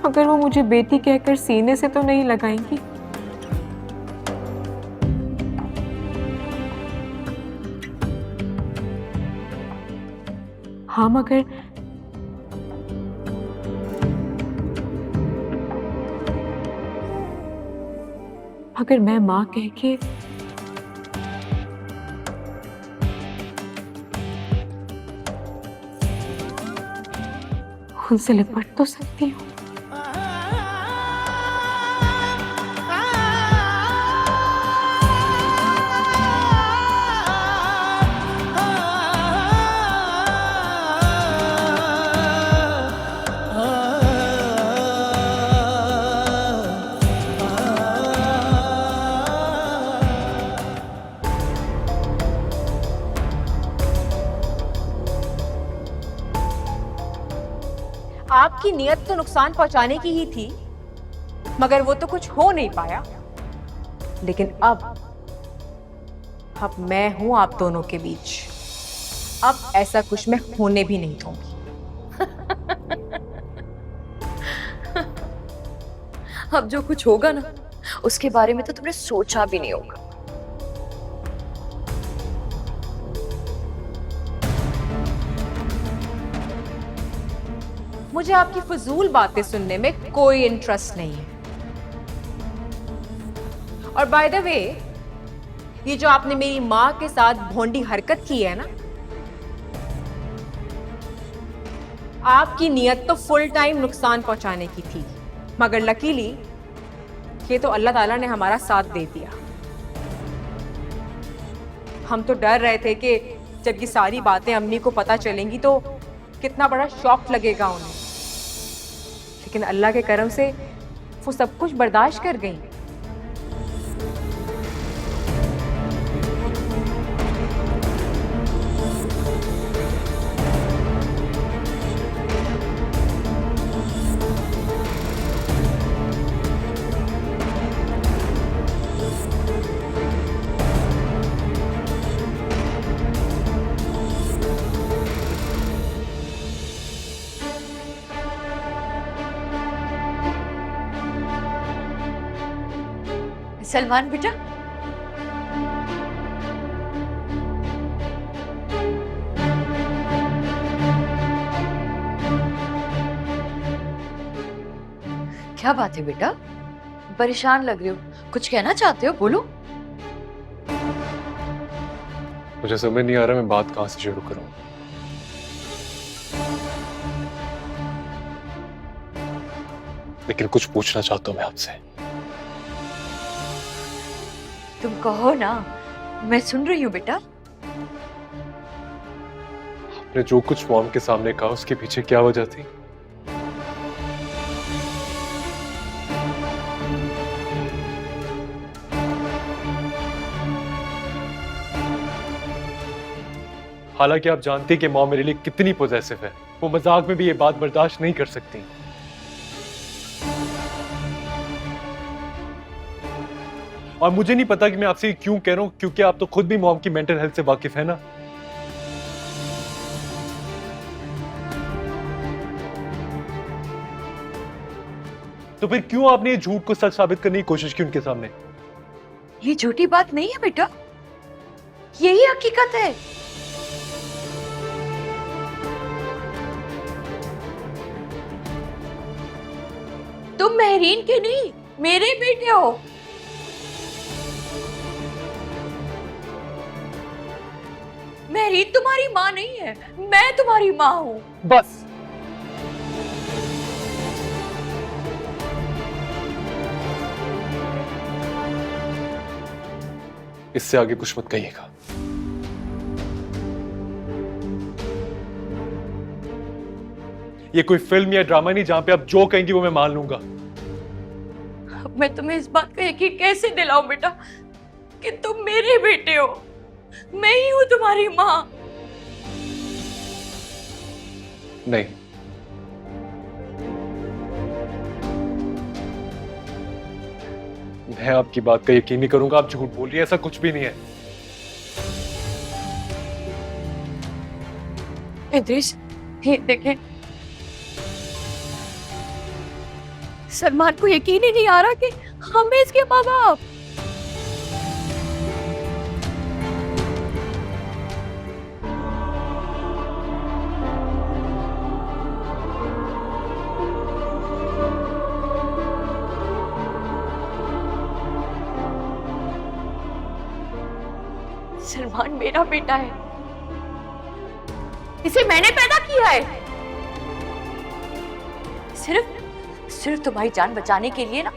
मगर वो मुझे बेटी कहकर सीने से तो नहीं लगाएंगी। हाँ मगर मैं माँ कह के उनसे लिपट तो सकती हूँ। आपकी नियत तो नुकसान पहुंचाने की ही थी, मगर वो तो कुछ हो नहीं पाया। लेकिन अब मैं हूं आप दोनों के बीच। अब ऐसा कुछ मैं होने भी नहीं दूंगी। अब जो कुछ होगा ना, उसके बारे में तो तुमने सोचा भी नहीं होगा। मुझे आपकी फजूल बातें सुनने में कोई इंटरेस्ट नहीं है। और बाय द वे, ये जो आपने मेरी मां के साथ भोंडी हरकत की है ना, आपकी नियत तो फुल टाइम नुकसान पहुंचाने की थी, मगर लकीली ये तो अल्लाह ताला ने हमारा साथ दे दिया। हम तो डर रहे थे कि जब ये सारी बातें अम्मी को पता चलेंगी तो कितना बड़ा शॉक लगेगा उन्हें, लेकिन अल्लाह के करम से वो सब कुछ बर्दाश्त कर गई। सलमान बेटा, क्या बात है बेटा? परेशान लग रहे हो, कुछ कहना चाहते हो? बोलो। मुझे समझ नहीं आ रहा मैं बात कहां से शुरू करूं। लेकिन कुछ पूछना चाहता हूं मैं आपसे। तुम कहो ना, मैं सुन रही हूँ बेटा। आपने जो कुछ मॉम के सामने कहा उसके पीछे क्या वजह थी? हालांकि आप जानती हैं कि मॉम मेरे लिए कितनी पॉजेसिव है, वो मजाक में भी ये बात बर्दाश्त नहीं कर सकती। और मुझे नहीं पता कि मैं आपसे क्यों कह रहा हूं, क्योंकि आप तो खुद भी मॉम की मेंटल हेल्थ से वाकिफ है ना। तो फिर क्यों आपने ये झूठ को सच साबित करने की कोशिश की उनके सामने? ये झूठी बात नहीं है बेटा, यही हकीकत है। तुम महरीन के नहीं, मेरे बेटे हो। महरीन तुम्हारी माँ नहीं है, मैं तुम्हारी माँ हूँ। बस इससे आगे कुछ मत कहिएगा। ये कोई फिल्म या ड्रामा नहीं जहां पे आप जो कहेंगी वो मैं मान लूंगा। अब मैं तुम्हें इस बात का यकीन कैसे दिलाऊं बेटा कि तुम मेरे बेटे हो? मैं ही हूं तुम्हारी माँ। नहीं, मैं आपकी बात का यकीन नहीं करूंगा। आप झूठ बोल रही हैं, ऐसा कुछ भी नहीं है। इद्रिस, ये देखें, सलमान को यकीन ही नहीं आ रहा कि हम भी इसके माँ बाप। सलमान मेरा बेटा है, इसे मैंने पैदा किया है। सिर्फ तुम्हारी जान बचाने के लिए ना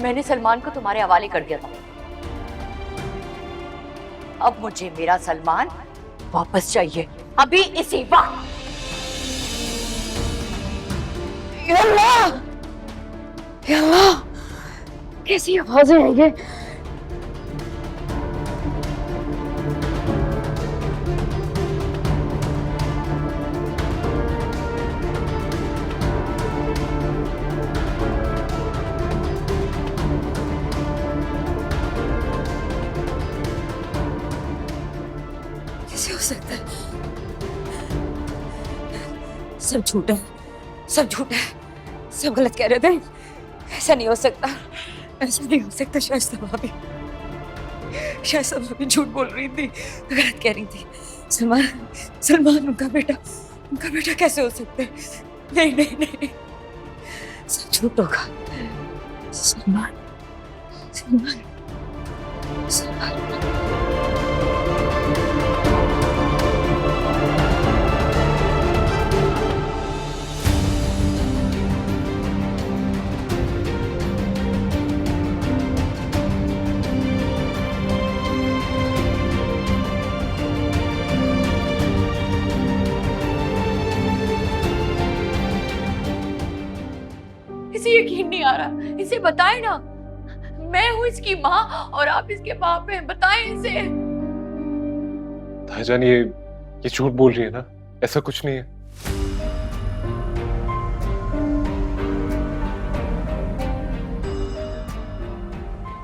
मैंने सलमान को तुम्हारे हवाले कर दिया था। अब मुझे मेरा सलमान वापस चाहिए, अभी इसी वक्त। या अल्लाह! या अल्लाह! कैसी आवाजें हैं ये? कैसे हो सकता है? सब झूठा है, सब झूठा है, सब गलत कह रहे थे। ऐसा नहीं हो सकता, ऐसा नहीं हो सकता। शाइस्ता भाभी झूठ बोल रही थी, गलत कह रही थी। सलमान उनका बेटा कैसे हो सकते? नहीं नहीं नहीं, सब झूठ होगा। सलमान सलमान सलमान इसे यकीन नहीं आ रहा। इसे बताए ना, मैं हूँ इसकी माँ और आप इसके बाप हैं। बताएं इसे। ताईजान ये झूठ बोल रही है ना, ऐसा कुछ नहीं है।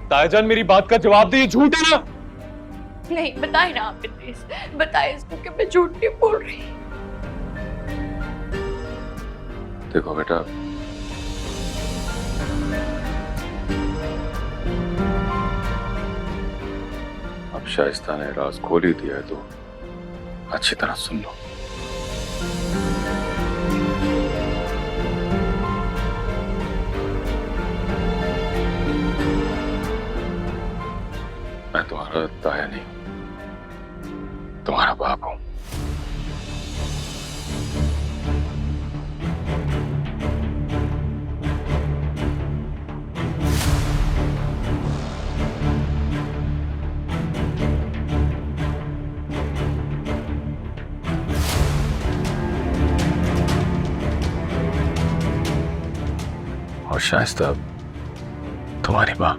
ताईजान मेरी बात का जवाब दे, ये झूठ है ना? नहीं, बताए ना आप प्लीज, बताए इसको कि मैं झूठ नहीं बोल रही। देखो बेटा, अब शाइस्ता ने राज खोल ही दिया है तो अच्छी तरह सुन लो। मैं तुम्हारा ताया नहीं हूं, तुम्हारा बाप हूं। और शाइस्ता तुम्हारी माँ।